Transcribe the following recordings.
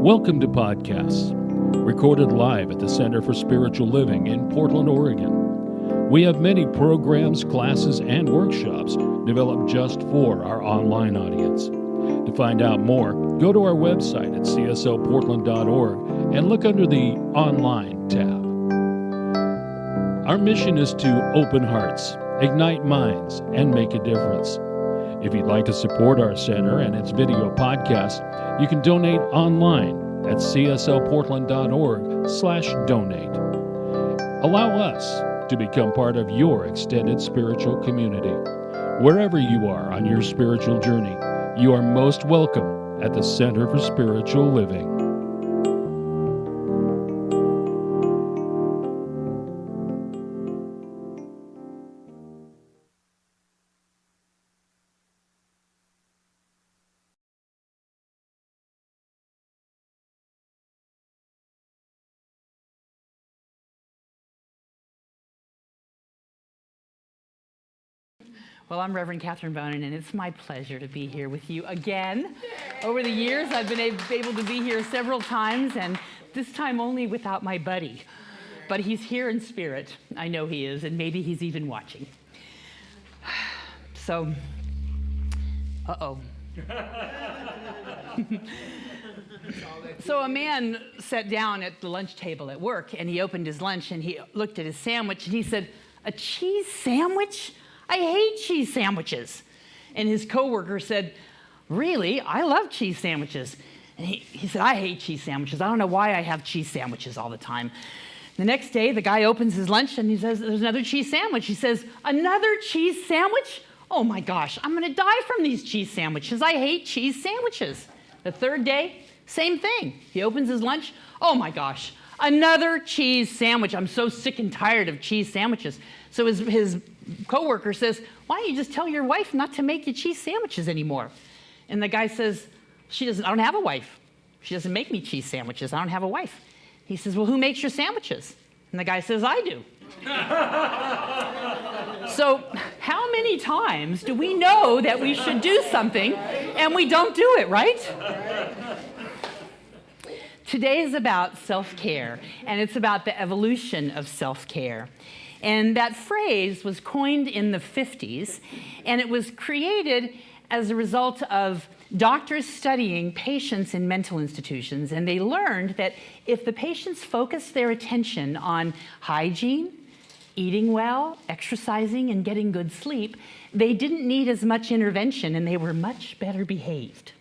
Welcome to Podcasts, recorded live at the Center for Spiritual Living in Portland, Oregon. We have many programs, classes, and workshops developed just for our online audience. To find out more, go to our website at cslportland.org and look under the Online tab. Our mission is to open hearts, ignite minds, and make a difference. If you'd like to support our center and its video podcast, you can donate online at cslportland.org/donate. Allow us to become part of your extended spiritual community. Wherever you are on your spiritual journey, you are most welcome at the Center for Spiritual Living. Well, I'm Reverend Catherine Bonin, and it's my pleasure to be here with you again. Over the years, I've been able to be here several times, and this time only without my buddy. But he's here in spirit. I know he is, and maybe he's even watching. So, So a man sat down at the lunch table at work, and he opened his lunch, and he looked at his sandwich, and he said, "A cheese sandwich? I hate cheese sandwiches." And his coworker said, "Really? I love cheese sandwiches." And he said, "I hate cheese sandwiches. I don't know why I have cheese sandwiches all the time." The next day, the guy opens his lunch and he says, "There's another cheese sandwich." He says, "Another cheese sandwich? Oh my gosh, I'm gonna die from these cheese sandwiches. I hate cheese sandwiches." The third day, same thing. He opens his lunch. "Oh my gosh, another cheese sandwich. I'm so sick and tired of cheese sandwiches." So his coworker says, "Why don't you just tell your wife not to make you cheese sandwiches anymore?" And the guy says, I don't have a wife. She doesn't make me cheese sandwiches. I don't have a wife." He says, "Well, who makes your sandwiches?" And the guy says, "I do." So how many times do we know that we should do something and we don't do it, right? Today is about self-care, and it's about the evolution of self-care. And that phrase was coined in the 50s, and it was created as a result of doctors studying patients in mental institutions, and they learned that if the patients focused their attention on hygiene, eating well, exercising, and getting good sleep, they didn't need as much intervention, and they were much better behaved.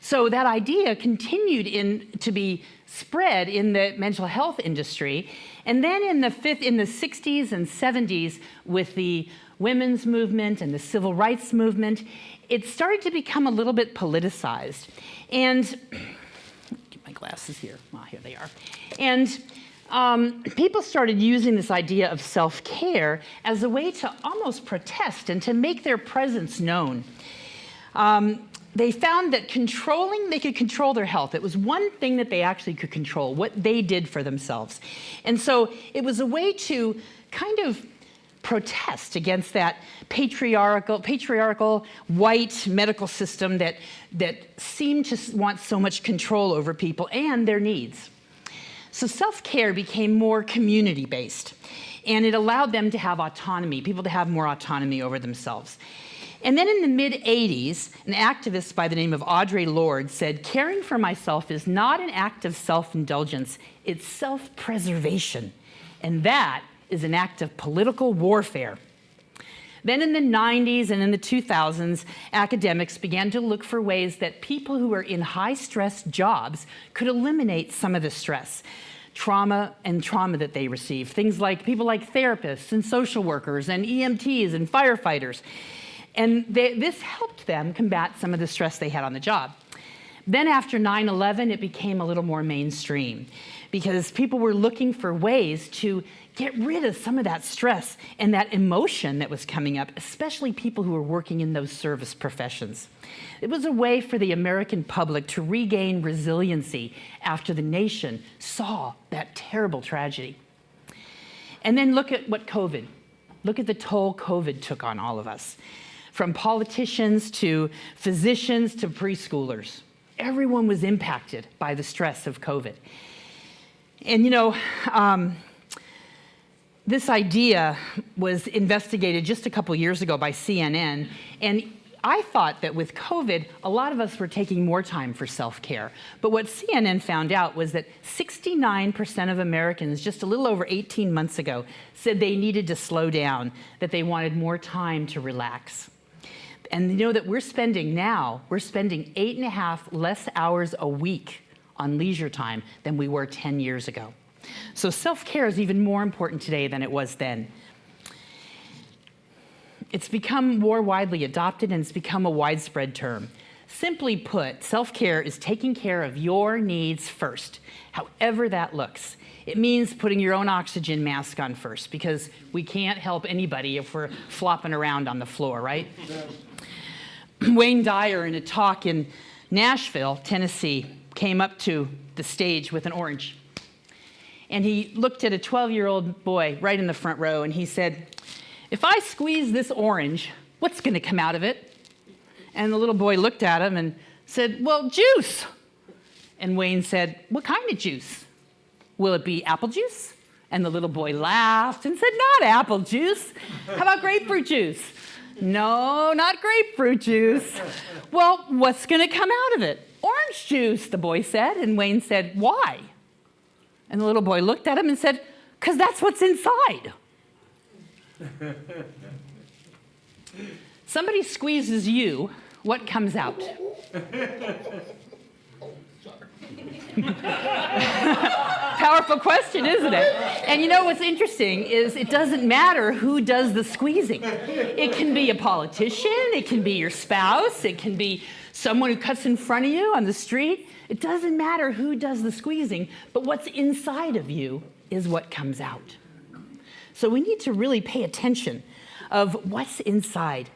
So that idea continued to be spread in the mental health industry. And then in the 60s and 70s, with the women's movement and the civil rights movement, it started to become a little bit politicized. And, get my glasses here. Here they are. And people started using this idea of self-care as a way to almost protest and to make their presence known. They found that they could control their health. It was one thing that they actually could control, what they did for themselves. And so it was a way to kind of protest against that patriarchal white medical system that seemed to want so much control over people and their needs. So self-care became more community-based, and it allowed them to have autonomy, people to have more autonomy over themselves. And then in the mid-'80s, an activist by the name of Audre Lorde said, "Caring for myself is not an act of self-indulgence, it's self-preservation. And that is an act of political warfare." Then in the 90s and in the 2000s, academics began to look for ways that people who were in high-stress jobs could eliminate some of the stress, trauma that they received. Things like people like therapists and social workers and EMTs and firefighters. And this helped them combat some of the stress they had on the job. Then after 9/11, it became a little more mainstream because people were looking for ways to get rid of some of that stress and that emotion that was coming up, especially people who were working in those service professions. It was a way for the American public to regain resiliency after the nation saw that terrible tragedy. And then look at the toll COVID took on all of us. From politicians to physicians to preschoolers. Everyone was impacted by the stress of COVID. And this idea was investigated just a couple years ago by CNN, and I thought that with COVID, a lot of us were taking more time for self-care. But what CNN found out was that 69% of Americans, just a little over 18 months ago, said they needed to slow down, that they wanted more time to relax. And you know that we're spending 8.5 less hours a week on leisure time than we were 10 years ago. So self-care is even more important today than it was then. It's become more widely adopted, and it's become a widespread term. Simply put, self-care is taking care of your needs first, however that looks. It means putting your own oxygen mask on first, because we can't help anybody if we're flopping around on the floor, right? Wayne Dyer, in a talk in Nashville, Tennessee, came up to the stage with an orange. And he looked at a 12-year-old boy right in the front row, and he said, "If I squeeze this orange, what's going to come out of it?" And the little boy looked at him and said, "Well, juice." And Wayne said, "What kind of juice? Will it be apple juice?" And the little boy laughed and said, "Not apple juice. How about grapefruit juice?" "No, not grapefruit juice." "Well, what's going to come out of it?" "Orange juice," the boy said. And Wayne said, "Why?" And the little boy looked at him and said, "'Cause that's what's inside." Somebody squeezes you, what comes out? Powerful question, isn't it? And you know what's interesting is it doesn't matter who does the squeezing. It can be a politician, it can be your spouse, it can be someone who cuts in front of you on the street. It doesn't matter who does the squeezing, but what's inside of you is what comes out. So we need to really pay attention of what's inside.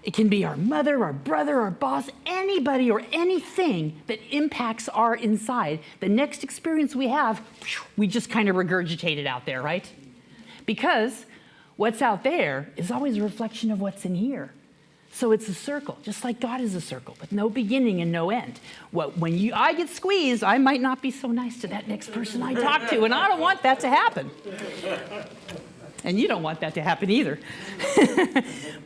It can be our mother, our brother, our boss, anybody or anything that impacts our inside. The next experience we have, we just kind of regurgitate it out there, right? Because what's out there is always a reflection of what's in here. So it's a circle, just like God is a circle, with no beginning and no end. When I get squeezed, I might not be so nice to that next person I talk to, and I don't want that to happen. And you don't want that to happen either.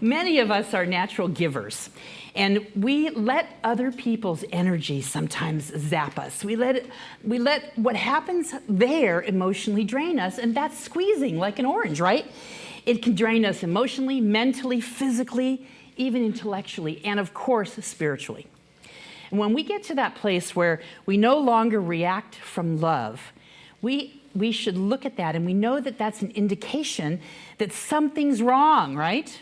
Many of us are natural givers, and we let other people's energy sometimes zap us. We let what happens there emotionally drain us, and that's squeezing like an orange, right? It can drain us emotionally, mentally, physically, even intellectually, and of course, spiritually. And when we get to that place where we no longer react from love, we should look at that, and we know that that's an indication that something's wrong, right?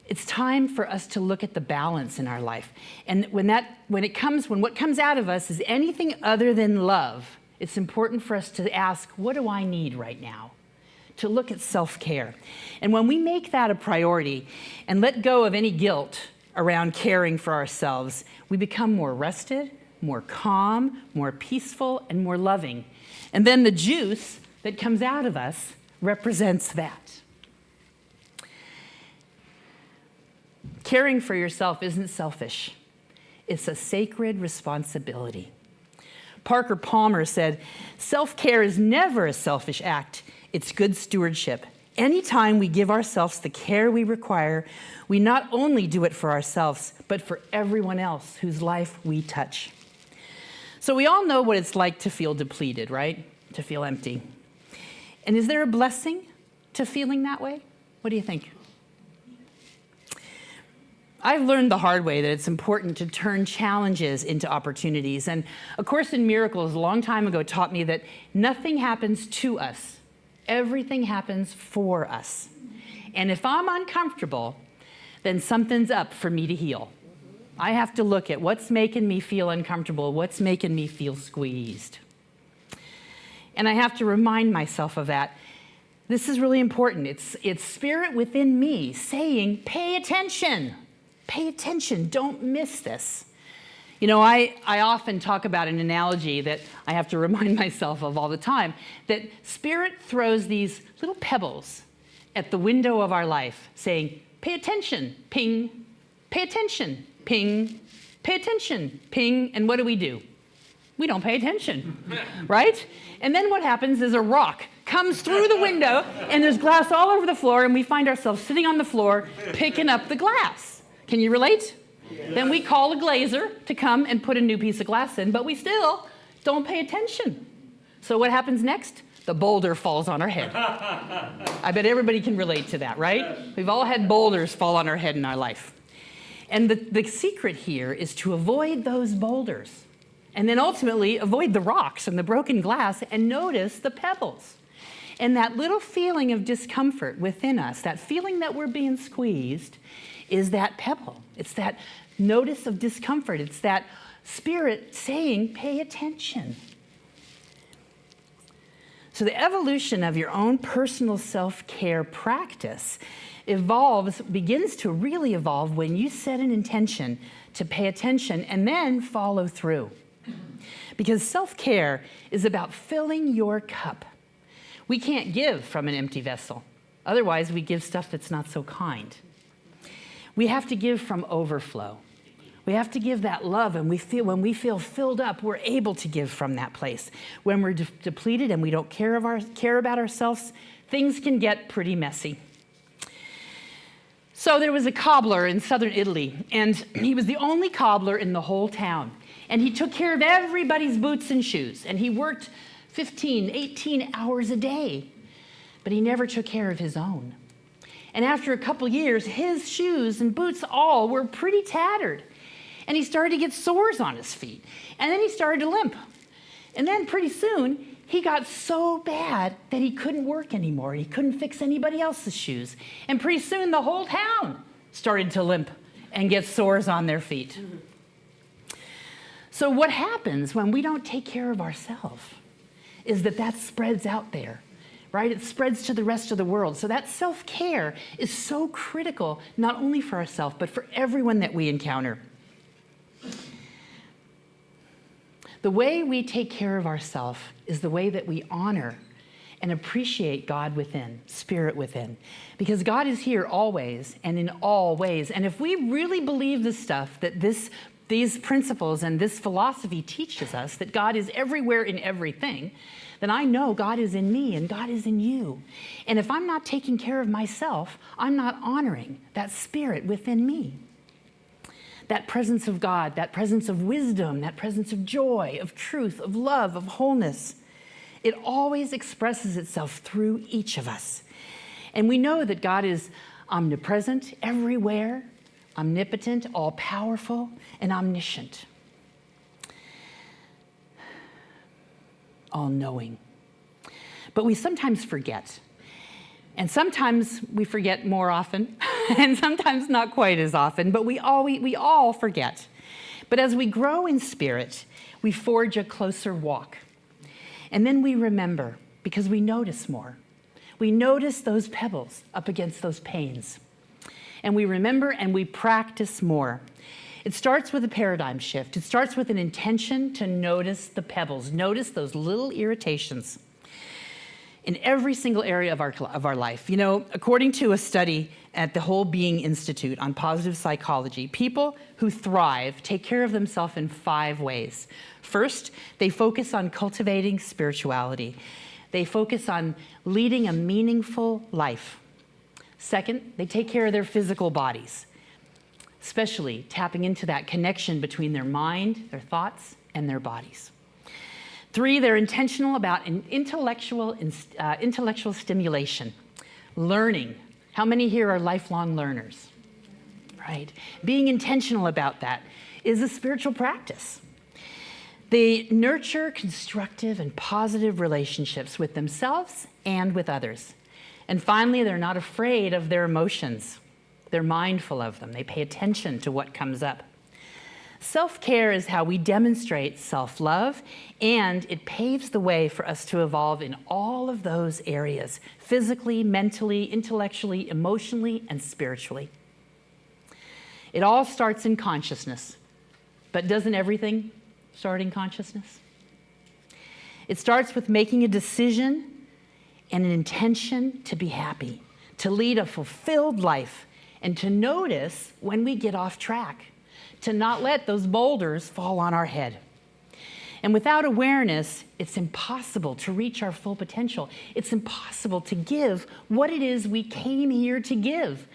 It's time for us to look at the balance in our life. And when what comes out of us is anything other than love, it's important for us to ask, what do I need right now? To look at self-care. And when we make that a priority and let go of any guilt around caring for ourselves, we become more rested, more calm, more peaceful, and more loving. And then the juice that comes out of us represents that. Caring for yourself isn't selfish. It's a sacred responsibility. Parker Palmer said, "Self-care is never a selfish act. It's good stewardship. Anytime we give ourselves the care we require, we not only do it for ourselves, but for everyone else whose life we touch." So we all know what it's like to feel depleted, right? To feel empty. And is there a blessing to feeling that way? What do you think? I've learned the hard way that it's important to turn challenges into opportunities. And A Course in Miracles a long time ago taught me that nothing happens to us. Everything happens for us. And if I'm uncomfortable, then something's up for me to heal. I have to look at what's making me feel uncomfortable, what's making me feel squeezed. And I have to remind myself of that. This is really important. It's spirit within me saying, pay attention. Pay attention. Don't miss this. You know, I often talk about an analogy that I have to remind myself of all the time, that spirit throws these little pebbles at the window of our life saying, pay attention, ping, pay attention, ping, Pay attention, ping, and what do? We don't pay attention, right? And then what happens is a rock comes through the window and there's glass all over the floor and we find ourselves sitting on the floor picking up the glass. Can you relate? Yes. Then we call a glazer to come and put a new piece of glass in, but we still don't pay attention. So what happens next? The boulder falls on our head. I bet everybody can relate to that, right? Yes. We've all had boulders fall on our head in our life. And the secret here is to avoid those boulders and then ultimately avoid the rocks and the broken glass and notice the pebbles. And that little feeling of discomfort within us, that feeling that we're being squeezed, is that pebble. It's that notice of discomfort. It's that spirit saying, pay attention. So the evolution of your own personal self-care practice begins to really evolve when you set an intention to pay attention and then follow through. Because self-care is about filling your cup. We can't give from an empty vessel. Otherwise, we give stuff that's not so kind. We have to give from overflow. We have to give that love, and when we feel filled up, we're able to give from that place. When we're depleted and we don't care about ourselves, things can get pretty messy. So there was a cobbler in southern Italy, and he was the only cobbler in the whole town. And he took care of everybody's boots and shoes, and he worked 15, 18 hours a day, but he never took care of his own. And after a couple years, his shoes and boots all were pretty tattered. And he started to get sores on his feet. And then he started to limp. And then pretty soon, he got so bad that he couldn't work anymore. He couldn't fix anybody else's shoes. And pretty soon, the whole town started to limp and get sores on their feet. So what happens when we don't take care of ourselves is that spreads out there, right? It spreads to the rest of the world. So that self-care is so critical, not only for ourselves, but for everyone that we encounter. The way we take care of ourselves is the way that we honor and appreciate God within, Spirit within. Because God is here always and in all ways. And if we really believe the stuff that these principles and this philosophy teaches us, that God is everywhere in everything, then I know God is in me and God is in you. And if I'm not taking care of myself, I'm not honoring that Spirit within me. That presence of God, that presence of wisdom, that presence of joy, of truth, of love, of wholeness. It always expresses itself through each of us. And we know that God is omnipresent, everywhere, omnipotent, all-powerful, and omniscient. All-knowing. But we sometimes forget. And sometimes we forget more often, and sometimes not quite as often, but we all forget. But as we grow in spirit, we forge a closer walk. And then we remember, because we notice more. We notice those pebbles up against those panes. And we remember and we practice more. It starts with a paradigm shift. It starts with an intention to notice the pebbles, notice those little irritations in every single area of our life. You know, according to a study at the Whole Being Institute on positive psychology, people who thrive take care of themselves in 5 ways. First, they focus on cultivating spirituality. They focus on leading a meaningful life. Second, they take care of their physical bodies, especially tapping into that connection between their mind, their thoughts, and their bodies. 3, they're intentional about intellectual stimulation, learning. How many here are lifelong learners? Right? Being intentional about that is a spiritual practice. They nurture constructive and positive relationships with themselves and with others. And finally, they're not afraid of their emotions. They're mindful of them. They pay attention to what comes up. Self-care is how we demonstrate self-love, and it paves the way for us to evolve in all of those areas, physically, mentally, intellectually, emotionally, and spiritually. It all starts in consciousness, but doesn't everything start in consciousness? It starts with making a decision and an intention to be happy, to lead a fulfilled life, and to notice when we get off track, to not let those boulders fall on our head. And without awareness, it's impossible to reach our full potential. It's impossible to give what it is we came here to give.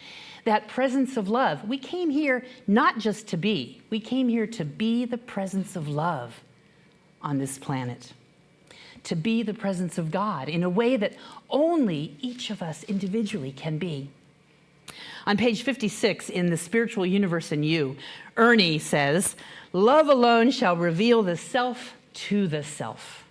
That presence of love. We came here not just to be. We came here to be the presence of love on this planet. To be the presence of God in a way that only each of us individually can be. On page 56 in The Spiritual Universe in You, Ernie says, "Love alone shall reveal the self to the self."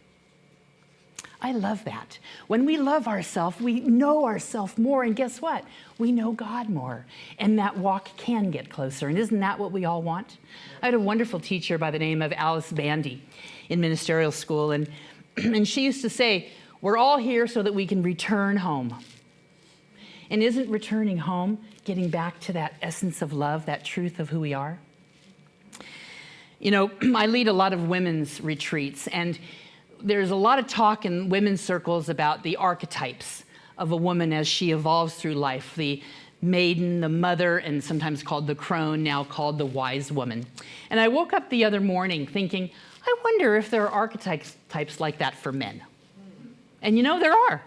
I love that. When we love ourselves, we know ourselves more, and guess what? We know God more, and that walk can get closer, and isn't that what we all want? I had a wonderful teacher by the name of Alice Bandy in ministerial school, and she used to say, we're all here so that we can return home. And isn't returning home getting back to that essence of love, that truth of who we are? You know, I lead a lot of women's retreats, and there's a lot of talk in women's circles about the archetypes of a woman as she evolves through life. The maiden, the mother, and sometimes called the crone, now called the wise woman. And I woke up the other morning thinking, I wonder if there are archetypes like that for men. And you know, there are.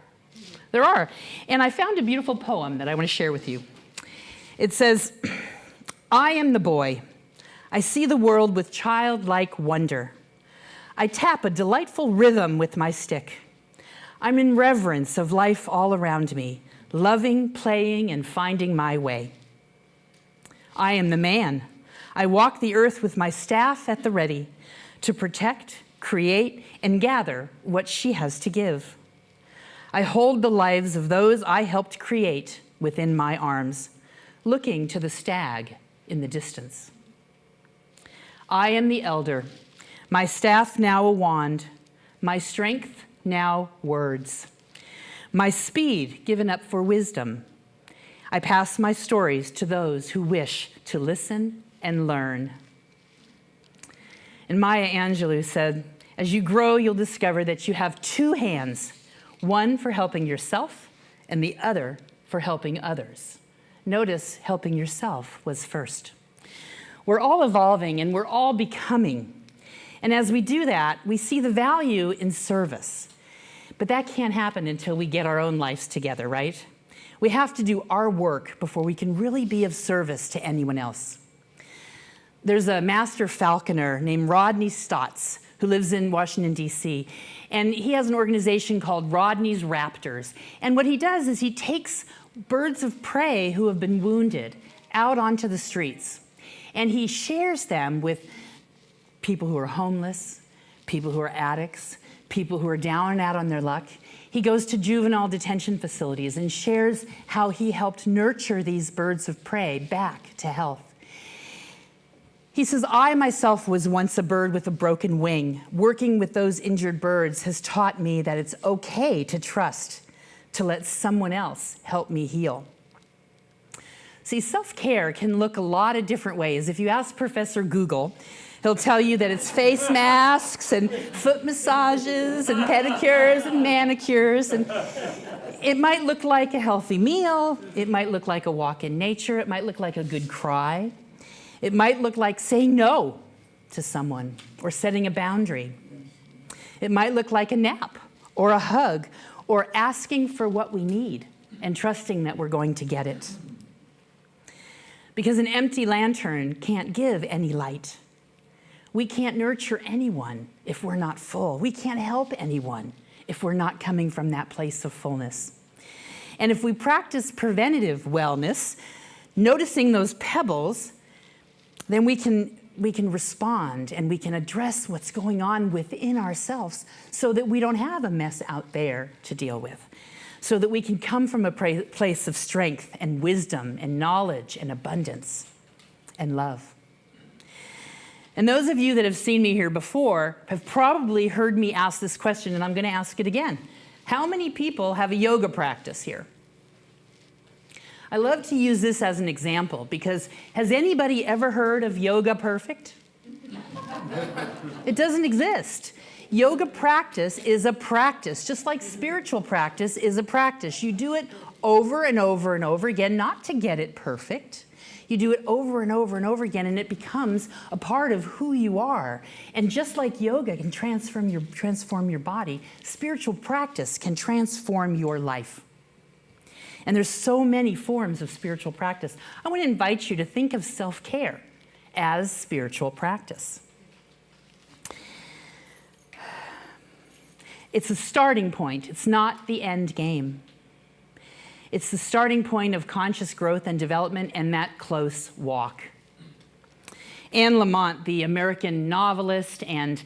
There are. And I found a beautiful poem that I want to share with you. It says, I am the boy. I see the world with childlike wonder. I tap a delightful rhythm with my stick. I'm in reverence of life all around me, loving, playing, and finding my way. I am the man. I walk the earth with my staff at the ready to protect, create, and gather what she has to give. I hold the lives of those I helped create within my arms, looking to the stag in the distance. I am the elder, my staff now a wand, my strength now words, my speed given up for wisdom. I pass my stories to those who wish to listen and learn. And Maya Angelou said, as you grow, you'll discover that you have two hands, one for helping yourself and the other for helping others. Notice helping yourself was first. We're all evolving and we're all becoming. And as we do that, we see the value in service. But that can't happen until we get our own lives together, right? We have to do our work before we can really be of service to anyone else. There's a master falconer named Rodney SHULTZ who lives in Washington, D.C., and he has an organization called Rodney's Raptors. And what he does is he takes birds of prey who have been wounded out onto the streets, and he shares them with people who are homeless, people who are addicts, people who are down and out on their luck. He goes to juvenile detention facilities and shares how he helped nurture these birds of prey back to health. He says, I myself was once a bird with a broken wing. Working with those injured birds has taught me that it's okay to trust, to let someone else help me heal. See, self-care can look a lot of different ways. If you ask Professor Google, he'll tell you that it's face masks and foot massages and pedicures and manicures. And it might look like a healthy meal. It might look like a walk in nature. It might look like a good cry. It might look like saying no to someone or setting a boundary. It might look like a nap or a hug or asking for what we need and trusting that we're going to get it. Because an empty lantern can't give any light. We can't nurture anyone if we're not full. We can't help anyone if we're not coming from that place of fullness. And if we practice preventative wellness, noticing those pebbles, then we can respond and we can address what's going on within ourselves so that we don't have a mess out there to deal with, so that we can come from a place of strength and wisdom and knowledge and abundance and love. And those of you that have seen me here before have probably heard me ask this question, and I'm going to ask it again. How many people have a yoga practice here? I love to use this as an example because has anybody ever heard of Yoga Perfect? It doesn't exist. Yoga practice is a practice, just like spiritual practice is a practice. You do it over and over and over again, not to get it perfect. You do it over and over and over again, and it becomes a part of who you are. And just like yoga can transform your body, spiritual practice can transform your life. And there's so many forms of spiritual practice. I want to invite you to think of self-care as spiritual practice. It's a starting point. It's not the end game. It's the starting point of conscious growth and development and that close walk. Anne Lamott, the American novelist and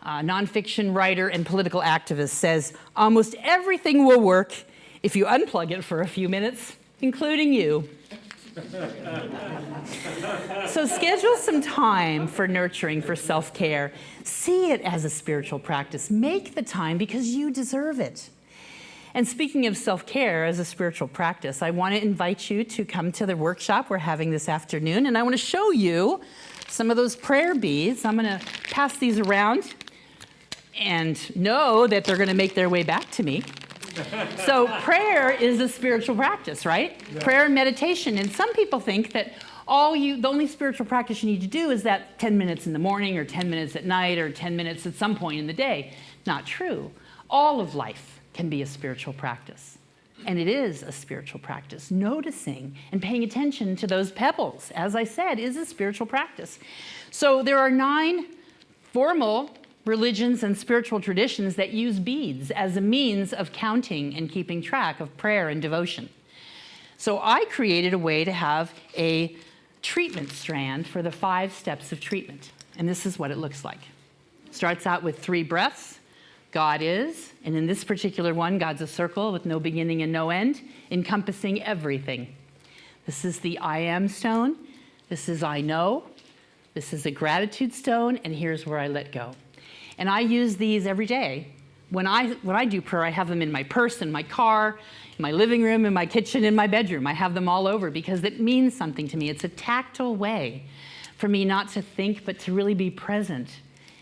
nonfiction writer and political activist, says, "Almost everything will work if you unplug it for a few minutes, including you." So schedule some time for nurturing, for self-care. See it as a spiritual practice. Make the time because you deserve it. And speaking of self-care as a spiritual practice, I want to invite you to come to the workshop we're having this afternoon, and I want to show you some of those prayer beads. I'm going to pass these around and know that they're going to make their way back to me. So prayer is a spiritual practice, right? Yeah. Prayer and meditation. And some people think that the only spiritual practice you need to do is that 10 minutes in the morning or 10 minutes at night or 10 minutes at some point in the day. Not true. All of life can be a spiritual practice. And it is a spiritual practice. Noticing and paying attention to those pebbles, as I said, is a spiritual practice. So there are 9 formal religions and spiritual traditions that use beads as a means of counting and keeping track of prayer and devotion. So I created a way to have a treatment strand for the 5 steps of treatment. And this is what it looks like. Starts out with 3 breaths. God is, and in this particular one, God's a circle with no beginning and no end, encompassing everything. This is the I am stone. This is I know. This is a gratitude stone, and here's where I let go. And I use these every day. When I do prayer, I have them in my purse, in my car, in my living room, in my kitchen, in my bedroom. I have them all over because it means something to me. It's a tactile way for me not to think, but to really be present.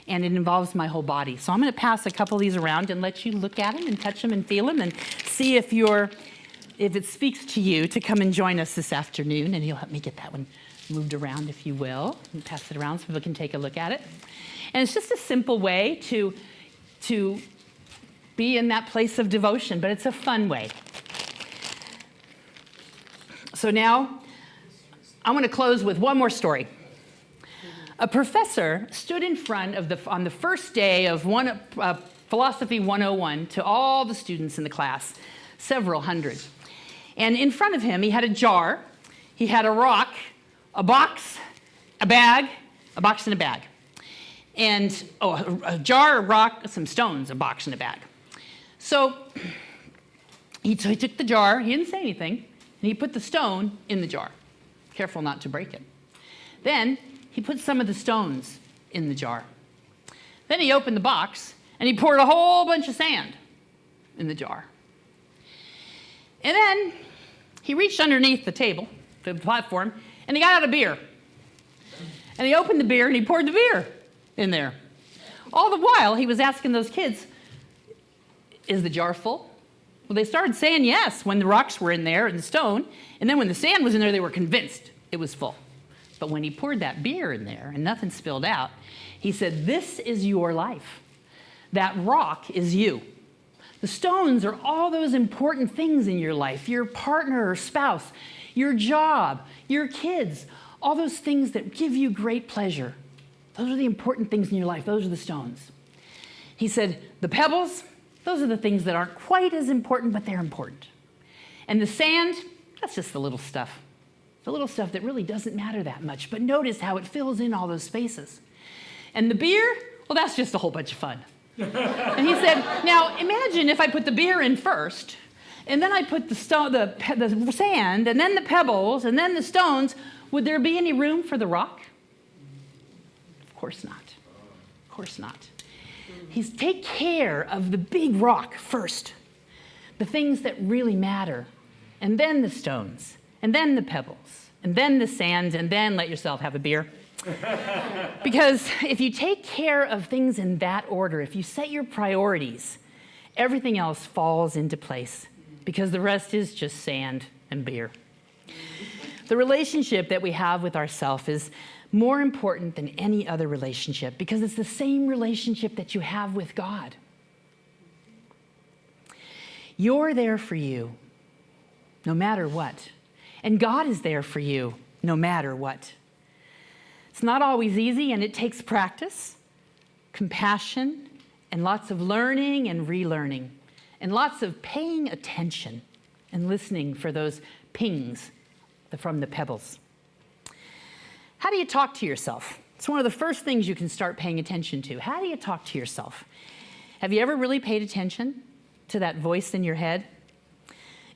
And it involves my whole body. So I'm going to pass a couple of these around and let you look at them and touch them and feel them and see if it speaks to you to come and join us this afternoon. And you'll help me get that one moved around, if you will, and pass it around so people can take a look at it. And it's just a simple way to be in that place of devotion, but it's a fun way. So now I want to close with one more story. A professor stood in front of on the first day of Philosophy 101 to all the students in the class, several hundred. And in front of him, he had a jar, he had a rock, a box, a bag, a box and a bag. And, a jar, a rock, some stones, a box, and a bag. So he took the jar, he didn't say anything, and he put the stone in the jar. Careful not to break it. Then he put some of the stones in the jar. Then he opened the box, and he poured a whole bunch of sand in the jar. And then he reached underneath the table, the platform, and he got out a beer. And he opened the beer, and he poured the beer in there. All the while, he was asking those kids, is the jar full? Well, they started saying yes when the rocks were in there and the stone, and then when the sand was in there, they were convinced it was full. But when he poured that beer in there and nothing spilled out, he said, this is your life. That rock is you. The stones are all those important things in your life, your partner or spouse, your job, your kids, all those things that give you great pleasure. Those are the important things in your life. Those are the stones. He said, the pebbles, those are the things that aren't quite as important, but they're important. And the sand, that's just the little stuff. The little stuff that really doesn't matter that much, but notice how it fills in all those spaces. And the beer, well, that's just a whole bunch of fun. And he said, now imagine if I put the beer in first, and then I put the sand, and then the pebbles, and then the stones. Would there be any room for the rock? Of course not. Of course not. Take care of the big rock first, the things that really matter, and then the stones, and then the pebbles, and then the sand, and then let yourself have a beer. Because if you take care of things in that order, if you set your priorities, everything else falls into place. because the rest is just sand and beer. The relationship that we have with ourselves is more important than any other relationship because it's the same relationship that you have with God. You're there for you no matter what. And God is there for you no matter what. It's not always easy, and it takes practice, compassion, and lots of learning and relearning, and lots of paying attention and listening for those pings from the pebbles. How do you talk to yourself? It's one of the first things you can start paying attention to. How do you talk to yourself? Have you ever really paid attention to that voice in your head?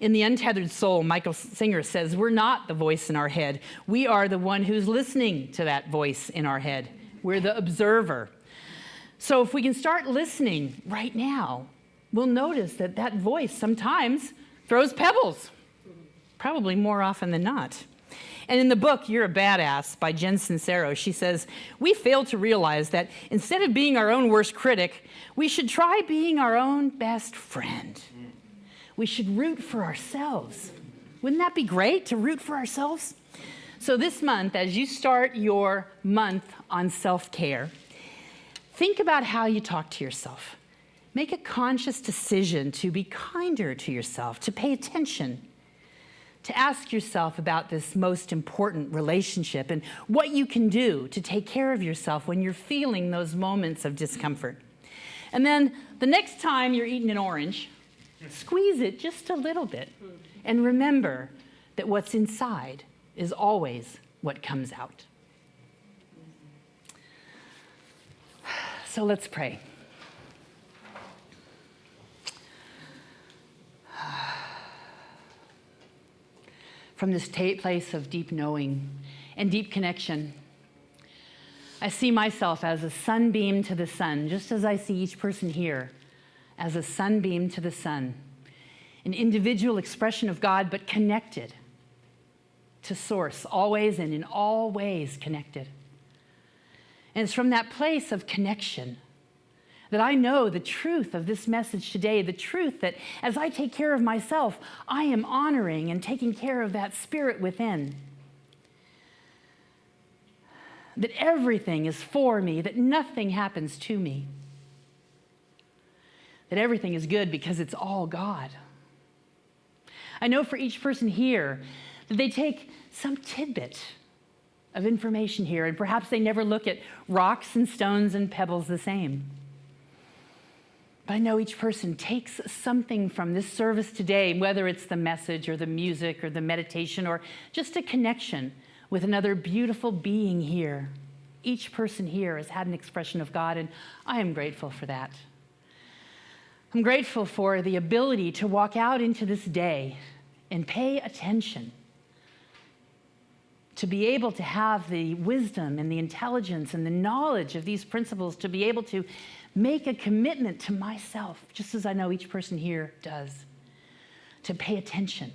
In The Untethered Soul, Michael Singer says, we're not the voice in our head. We are the one who's listening to that voice in our head. We're the observer. So if we can start listening right now, we'll notice that that voice sometimes throws pebbles, probably more often than not. And in the book, You're a Badass by Jen Sincero, she says, we fail to realize that instead of being our own worst critic, we should try being our own best friend. We should root for ourselves. Wouldn't that be great to root for ourselves? So this month, as you start your month on self-care, think about how you talk to yourself. Make a conscious decision to be kinder to yourself, to pay attention, to ask yourself about this most important relationship and what you can do to take care of yourself when you're feeling those moments of discomfort. And then the next time you're eating an orange, squeeze it just a little bit and remember that what's inside is always what comes out. So let's pray. From this place of deep knowing and deep connection, I see myself as a sunbeam to the sun, just as I see each person here as a sunbeam to the sun, an individual expression of God, but connected to Source, always and in all ways connected. And it's from that place of connection that I know the truth of this message today, the truth that as I take care of myself, I am honoring and taking care of that spirit within. That everything is for me, that nothing happens to me. That everything is good because it's all God. I know for each person here that they take some tidbit of information here, and perhaps they never look at rocks and stones and pebbles the same. But I know each person takes something from this service today, whether it's the message or the music or the meditation or just a connection with another beautiful being here. Each person here has had an expression of God, and I am grateful for that. I'm grateful for the ability to walk out into this day and pay attention, to be able to have the wisdom and the intelligence and the knowledge of these principles, to be able to make a commitment to myself, just as I know each person here does, to pay attention,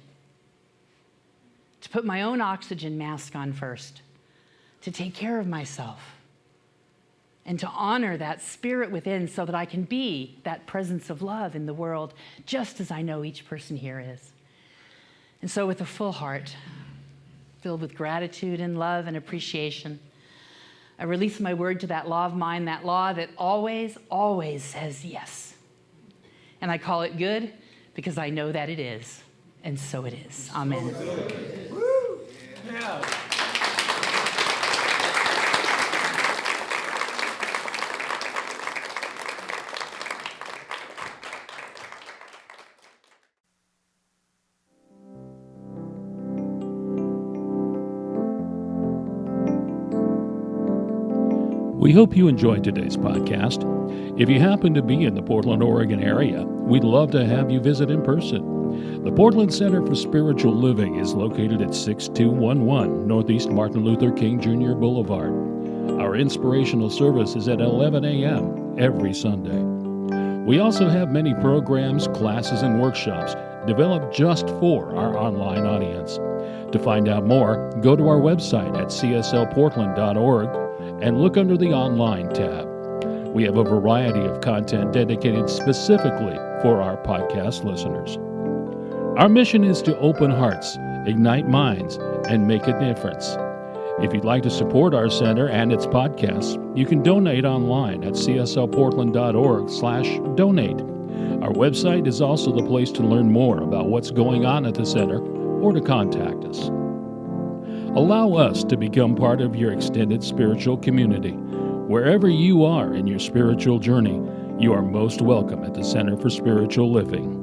to put my own oxygen mask on first, to take care of myself, and to honor that spirit within so that I can be that presence of love in the world, just as I know each person here is. And so with a full heart, filled with gratitude and love and appreciation, I release my word to that law of mind, that law that always, always says yes. And I call it good because I know that it is. And so it is. Amen. Woo! Yeah. We hope you enjoyed today's podcast. If you happen to be in the Portland, Oregon area, we'd love to have you visit in person. The Portland Center for Spiritual Living is located at 6211 Northeast Martin Luther King Jr. Boulevard. Our inspirational service is at 11 a.m. every Sunday. We also have many programs, classes, and workshops developed just for our online audience. To find out more, go to our website at cslportland.org and look under the Online tab. We have a variety of content dedicated specifically for our podcast listeners. Our mission is to open hearts, ignite minds, and make a difference. If you'd like to support our center and its podcasts, you can donate online at cslportland.org/donate. Our website is also the place to learn more about what's going on at the center or to contact us. Allow us to become part of your extended spiritual community. Wherever you are in your spiritual journey, you are most welcome at the Center for Spiritual Living.